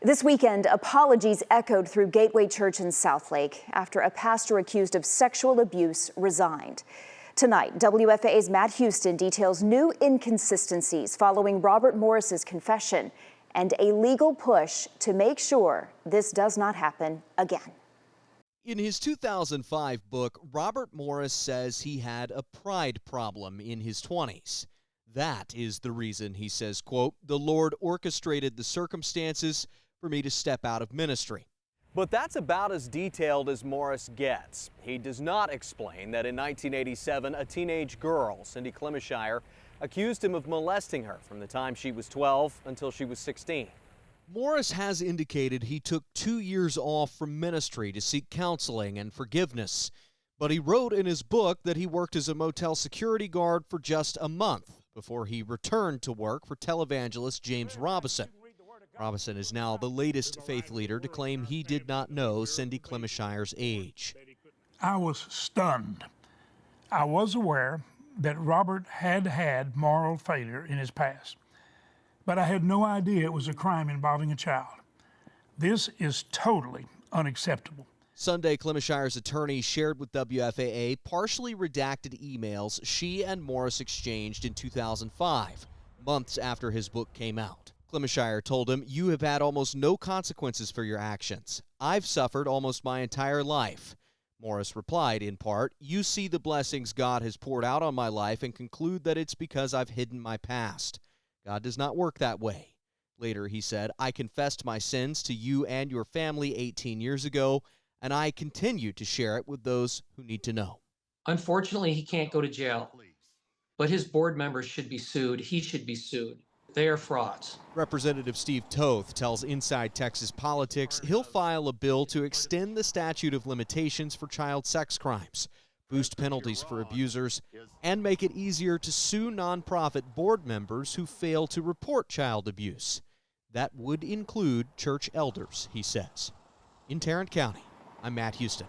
This weekend, apologies echoed through Gateway Church in Southlake after a pastor accused of sexual abuse resigned. Tonight, WFAA's Matt Houston details new inconsistencies following Robert Morris's confession and a legal push to make sure this does not happen again. In his 2005 book, Robert Morris says he had a pride problem in his 20s. That is the reason, he says, quote, "The Lord orchestrated the circumstances for me to step out of ministry." But that's about as detailed as Morris gets. He does not explain that in 1987, a teenage girl, Cindy Clemishire, accused him of molesting her from the time she was 12 until she was 16. Morris has indicated he took 2 years off from ministry to seek counseling and forgiveness. But he wrote in his book that he worked as a motel security guard for just a month before he returned to work for televangelist James Robison. Robison is now the latest faith leader to claim he did not know Cindy Clemishire's age. I was stunned. I was aware that Robert had had moral failure in his past, but I had no idea it was a crime involving a child. This is totally unacceptable. Sunday, Clemishire's attorney shared with WFAA partially redacted emails she and Morris exchanged in 2005, months after his book came out. Clemishire told him, "You have had almost no consequences for your actions. I've suffered almost my entire life." Morris replied, in part, "You see the blessings God has poured out on my life and conclude that it's because I've hidden my past. God does not work that way." Later, he said, "I confessed my sins to you and your family 18 years ago, and I continue to share it with those who need to know." Unfortunately, he can't go to jail, but his board members should be sued. He should be sued. They are frauds. Representative Steve Toth tells Inside Texas Politics he'll file a bill to extend the statute of limitations for child sex crimes, boost penalties for abusers, and make it easier to sue nonprofit board members who fail to report child abuse. That would include church elders, he says. In Tarrant County, I'm Matt Houston.